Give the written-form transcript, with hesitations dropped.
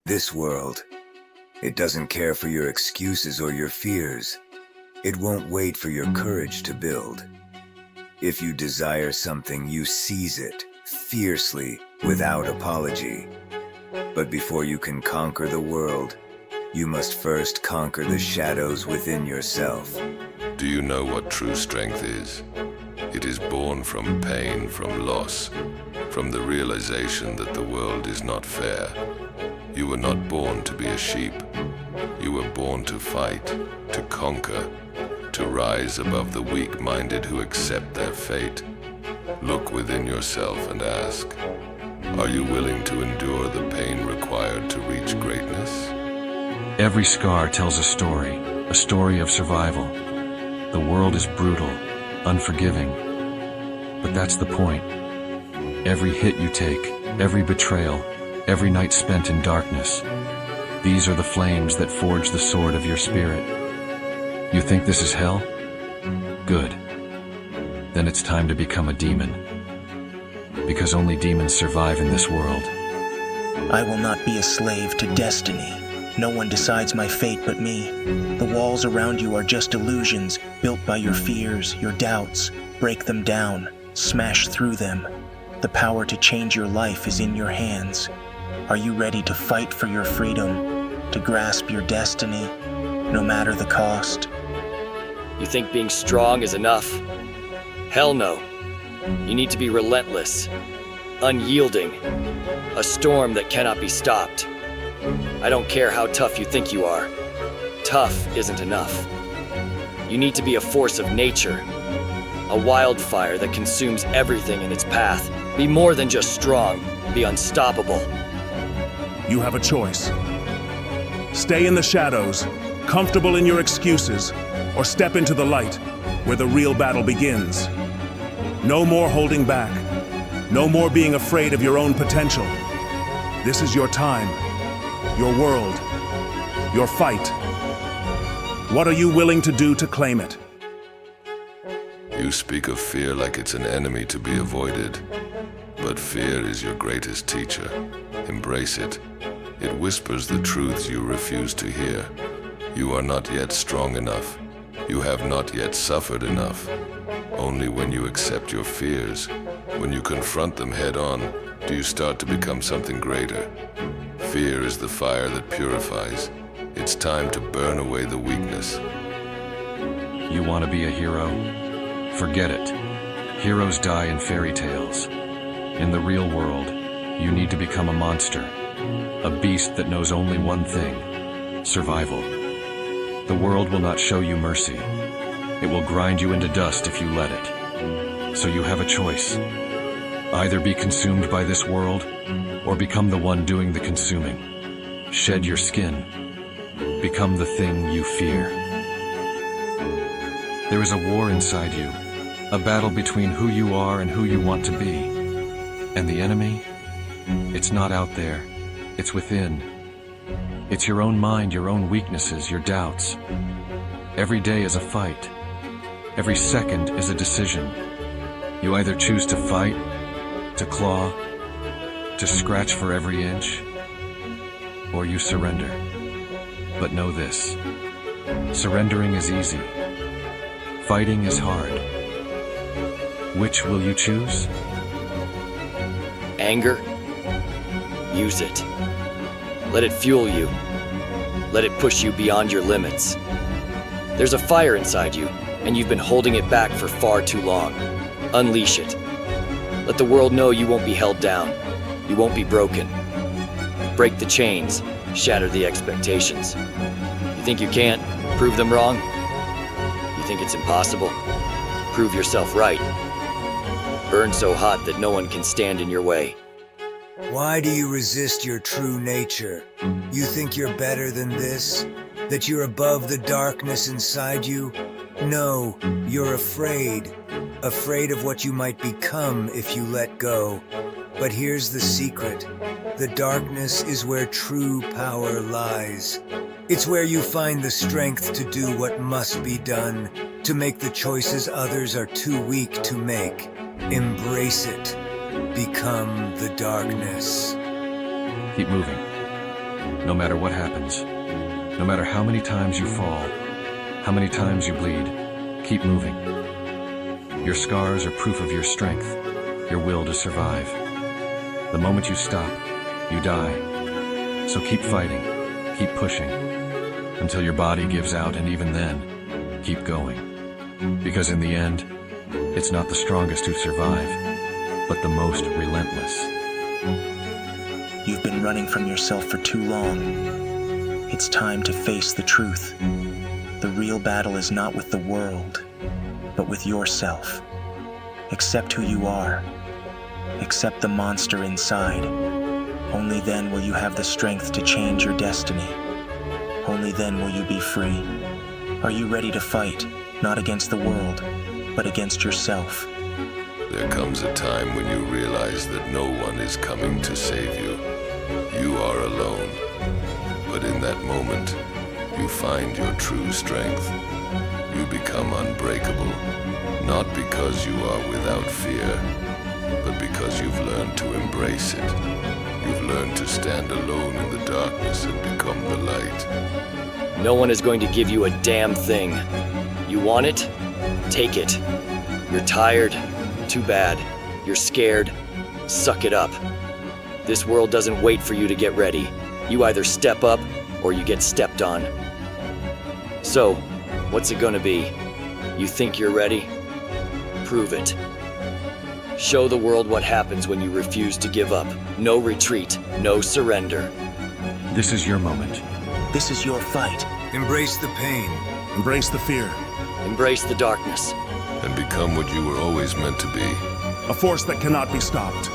This world, it doesn't care for your excuses or your fears. It won't wait for your courage to build. If you desire something, you seize it fiercely without apology. But before you can conquer the world, you must first conquer the shadows within yourself. Do you know what true strength is? It is born from pain, from loss, from the realization that the world is not fair. You were not born to be a sheep. You were born to fight, to conquer, to rise above the weak-minded who accept their fate. Look within yourself and ask, are you willing to endure the pain required to reach greatness? Every scar tells a story of survival. The world is brutal, unforgiving, but that's the point. Every hit you take, every betrayal, every night spent in darkness, these are the flames that forge the sword of your spirit. You think this is hell? Good. Then it's time to become a demon. Because only demons survive in this world. I will not be a slave to destiny. No one decides my fate but me. The walls around you are just illusions, built by your fears, your doubts. Break them down, smash through them. The power to change your life is in your hands. Are you ready to fight for your freedom, to grasp your destiny, no matter the cost? You think being strong is enough? Hell no. You need to be relentless, unyielding, a storm that cannot be stopped. I don't care how tough you think you are. Tough isn't enough. You need to be a force of nature, a wildfire that consumes everything in its path. Be more than just strong, be unstoppable. You have a choice. Stay in the shadows, comfortable in your excuses, or step into the light, where the real battle begins. No more holding back. No more being afraid of your own potential. This is your time, your world, your fight. What are you willing to do to claim it? You speak of fear like it's an enemy to be avoided. But fear is your greatest teacher. Embrace it. It whispers the truths you refuse to hear. You are not yet strong enough. You have not yet suffered enough. Only when you accept your fears, when you confront them head-on, do you start to become something greater. Fear is the fire that purifies. It's time to burn away the weakness. You want to be a hero? Forget it. Heroes die in fairy tales. In the real world, you need to become a monster. A beast that knows only one thing: survival. The world will not show you mercy. It will grind you into dust if you let it. So you have a choice. Either be consumed by this world, or become the one doing the consuming. Shed your skin. Become the thing you fear. There is a war inside you, a battle between who you are and who you want to be. And the enemy? It's not out there. It's within. It's your own mind, your own weaknesses, your doubts. Every day is a fight. Every second is a decision. You either choose to fight, to claw, to scratch for every inch, or you surrender. But know this: surrendering is easy. Fighting is hard. Which will you choose? Anger? Use it. Let it fuel you. Let it push you beyond your limits. There's a fire inside you, and you've been holding it back for far too long. Unleash it. Let the world know you won't be held down. You won't be broken. Break the chains. Shatter the expectations. You think you can't? Prove them wrong? You think it's impossible? Prove yourself right. Burn so hot that no one can stand in your way. Why do you resist your true nature? You think you're better than this? That you're above the darkness inside you? No, you're afraid. Afraid of what you might become if you let go. But here's the secret. The darkness is where true power lies. It's where you find the strength to do what must be done, to make the choices others are too weak to make. Embrace it. Become the darkness. Keep moving. No matter what happens, no matter how many times you fall, how many times you bleed, keep moving. Your scars are proof of your strength, your will to survive. The moment you stop, you die. So keep fighting, keep pushing, until your body gives out, and even then, keep going. Because in the end, it's not the strongest who survive, but the most relentless. You've been running from yourself for too long. It's time to face the truth. The real battle is not with the world, but with yourself. Accept who you are. Accept the monster inside. Only then will you have the strength to change your destiny. Only then will you be free. Are you ready to fight, not against the world, but against yourself? There comes a time when you realize that no one is coming to save you. You are alone. But in that moment, you find your true strength. You become unbreakable, not because you are without fear, but because you've learned to embrace it. You've learned to stand alone in the darkness and become the light. No one is going to give you a damn thing. You want it? Take it. You're tired? Too bad. You're scared? Suck it up. This world doesn't wait for you to get ready. You either step up or you get stepped on. So, what's it gonna be? You think you're ready? Prove it. Show the world what happens when you refuse to give up. No retreat, no surrender. This is your moment. This is your fight. Embrace the pain. Embrace the fear. Embrace the darkness. And become what you were always meant to be. A force that cannot be stopped.